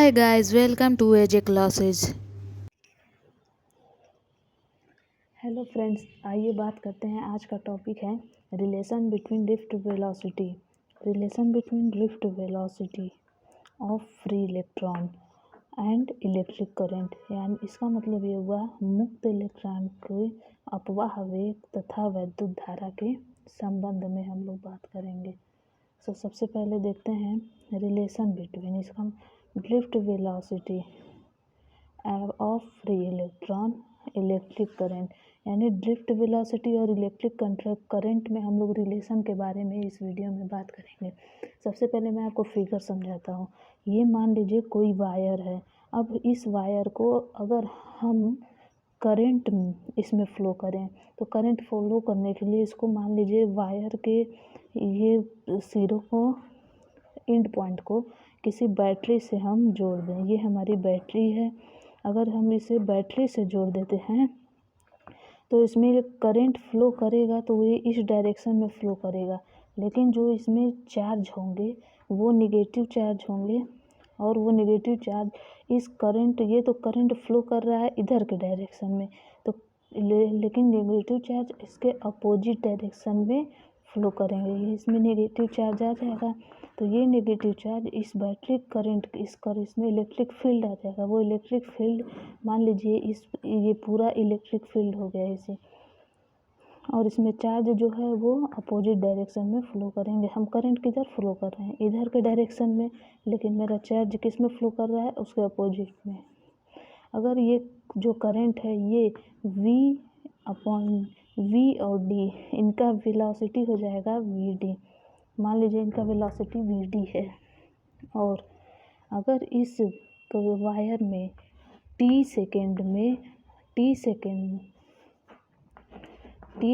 Hi guys, welcome to AJ Classes. Hello friends, आइए बात करते हैं। आज का टॉपिक है relation between drift velocity of free electron and electric current. यानी इसका मतलब ये हुआ मुक्त इलेक्ट्रॉन के अपवाह वेग तथा वैद्युत धारा के संबंध में हम लोग बात करेंगे। सबसे पहले देखते हैं रिलेशन बिटवीन, इसका drift velocity of free electron electric current. यानी ड्रिफ्ट वेलोसिटी और इलेक्ट्रिक करंट में हम लोग रिलेशन के बारे में इस वीडियो में बात करेंगे। सबसे पहले मैं आपको फिगर समझाता हूँ। ये मान लीजिए कोई वायर है। अब इस वायर को अगर हम करंट इसमें फ़्लो करें तो करंट फ्लो करने के लिए इसको मान लीजिए वायर के ये सिरों को, एंड पॉइंट को किसी बैटरी से हम जोड़ दें। ये हमारी बैटरी है। अगर हम इसे बैटरी से जोड़ देते हैं तो इसमें करंट फ्लो करेगा तो ये इस डायरेक्शन में फ्लो करेगा, लेकिन जो इसमें चार्ज होंगे वो निगेटिव चार्ज होंगे और वो निगेटिव चार्ज इस करंट, ये तो करंट फ्लो कर रहा है इधर के डायरेक्शन में, तो लेकिन नेगेटिव चार्ज इसके अपोजिट डायरेक्शन में फ्लो करेंगे। इसमें नेगेटिव चार्ज आ जाएगा तो ये नेगेटिव चार्ज इस बैटरी करंट इसमें इलेक्ट्रिक फील्ड आ जाएगा। वो इलेक्ट्रिक फील्ड मान लीजिए ये पूरा इलेक्ट्रिक फील्ड हो गया इसे, और इसमें चार्ज जो है वो अपोजिट डायरेक्शन में फ़्लो करेंगे। हम करंट किधर फ्लो कर रहे हैं, इधर के डायरेक्शन में, लेकिन मेरा चार्ज किस में फ़्लो कर रहा है, उसके अपोजिट में। अगर ये जो करंट है ये V और D, इनका वेलोसिटी हो जाएगा VD। मान लीजिए इनका वेलोसिटी VD है, और अगर इस वायर में T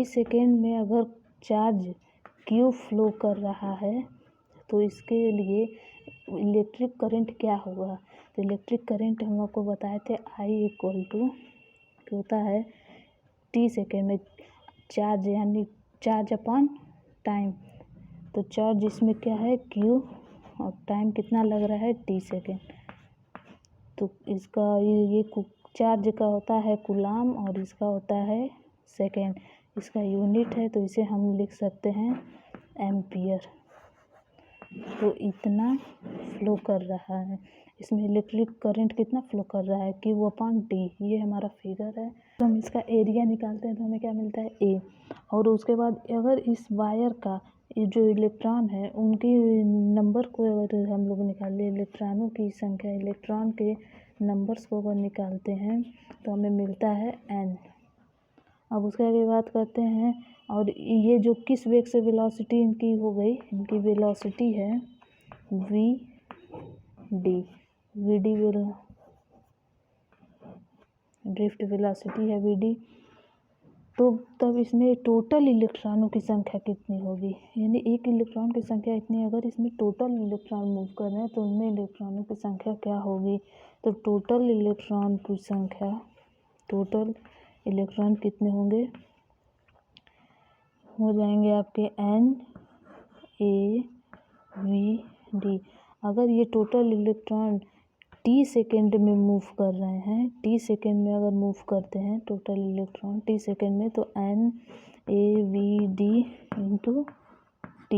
सेकेंड में अगर चार्ज Q फ्लो कर रहा है तो इसके लिए इलेक्ट्रिक करंट क्या होगा। तो इलेक्ट्रिक करंट हम आपको बताए थे I = होता है T सेकेंड में चार्ज, यानी चार्ज अपॉन टाइम। तो चार्ज इसमें क्या है Q, और टाइम कितना लग रहा है T सेकेंड। तो इसका ये चार्ज का होता है कूलाम और इसका होता है सेकेंड। इसका यूनिट है तो इसे हम लिख सकते हैं एम्पियर। तो इतना फ्लो कर रहा है, इसमें इलेक्ट्रिक करंट कितना फ्लो कर रहा है Q/T। ये हमारा फिगर है। तो हम इसका एरिया निकालते हैं तो हमें क्या मिलता है A। और उसके बाद अगर इस वायर का जो इलेक्ट्रॉन है उनके नंबर को अगर हम लोग निकाल ले, इलेक्ट्रॉनों की संख्या, इलेक्ट्रॉन के नंबर्स को अगर निकालते हैं तो हमें मिलता है N। अब उसके आगे बात करते हैं, और ये जो किस वेग से वेलोसिटी इनकी हो गई, इनकी वेलोसिटी है VD ड्रिफ्ट वेलोसिटी है VD। तो तब इसमें टोटल इलेक्ट्रॉनों की संख्या कितनी होगी, यानी एक इलेक्ट्रॉन की संख्या इतनी, अगर इसमें टोटल इलेक्ट्रॉन मूव कर रहे हैं तो उनमें इलेक्ट्रॉनों की संख्या क्या होगी। तो टोटल इलेक्ट्रॉन कितने होंगे, हो जाएंगे आपके NaVD। अगर ये टोटल इलेक्ट्रॉन T सेकेंड में मूव कर रहे हैं, T सेकेंड में अगर मूव करते हैं टोटल इलेक्ट्रॉन T सेकेंड में, तो NaVD × T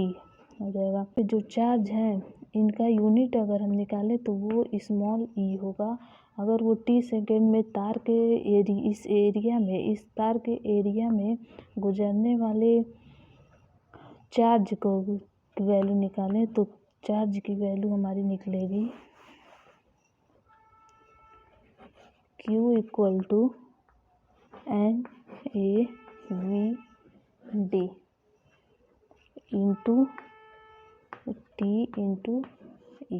हो जाएगा। फिर जो चार्ज है इनका यूनिट अगर हम निकालें तो वो स्मॉल e होगा। अगर वो T सेकेंड में तार के इस तार के एरिया में गुजरने वाले चार्ज को वैल्यू निकालें तो चार्ज की वैल्यू हमारी निकलेगी Q = NaVD × T × E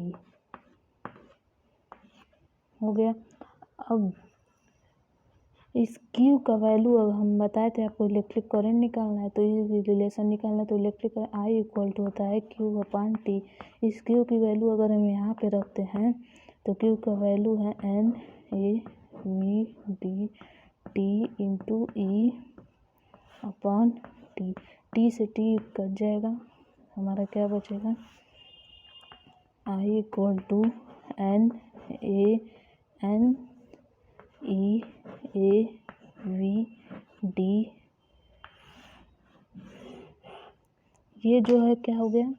हो गया। अब इस Q का वैल्यू, अब हम बताए थे आपको इलेक्ट्रिक करंट निकालना है तो ये रिलेशन निकालना है, तो इलेक्ट्रिक करंट I = होता है Q/T। इस Q की वैल्यू अगर हम यहाँ पे रखते हैं तो Q का वैल्यू है NaVD T × E/T। T से T कट जाएगा, हमारा क्या बचेगा I = NEAVD, ये जो है क्या हो गया,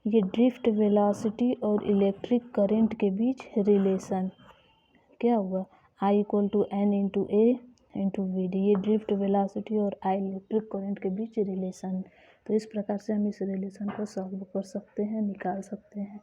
ये ड्रिफ्ट वेलोसिटी और इलेक्ट्रिक करंट के बीच रिलेशन क्या हुआ, I = N × A × VD, ये ड्रिफ्ट वेलोसिटी और I इलेक्ट्रिक करंट के बीच रिलेशन। तो इस प्रकार से हम इस रिलेशन को सॉल्व कर सकते हैं, निकाल सकते हैं।